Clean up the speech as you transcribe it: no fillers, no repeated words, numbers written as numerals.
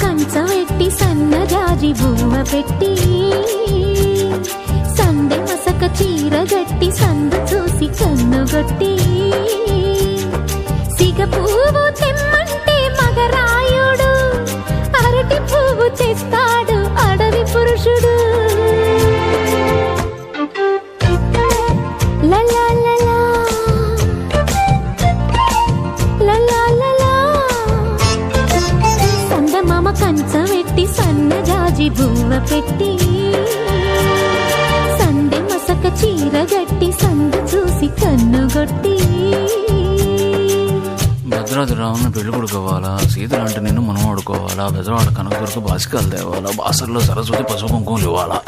కంచవెట్టి సన్నజాజి బువ్వ పెట్టి సందె మసక చీర గట్టి సందు చూసి కన్నుగొట్టి సిగ పువ్వు తెమ్మంటే మగరాయుడు అరటి పువ్వు తెస్తాడు అడవి పురుషుడు. లలా లలా లలా లలా సందమామ కంచవెట్టి సన్నజాజి బువ్వ పెట్టి సందె మసక చీర గట్టి సందు చూసి కన్నుగొట్టి. భద్రాద్రి రావుని పెళ్లి కొడుకోవాలా, సీతలంటే నిన్ను మనం ఆడుకోవాలా, బెజవాడ కనకదుర్గ బాసికాలు తేవాలా, బాసర్లో సరస్వతి పసుపు కుంకుమలు ఇవ్వాలా.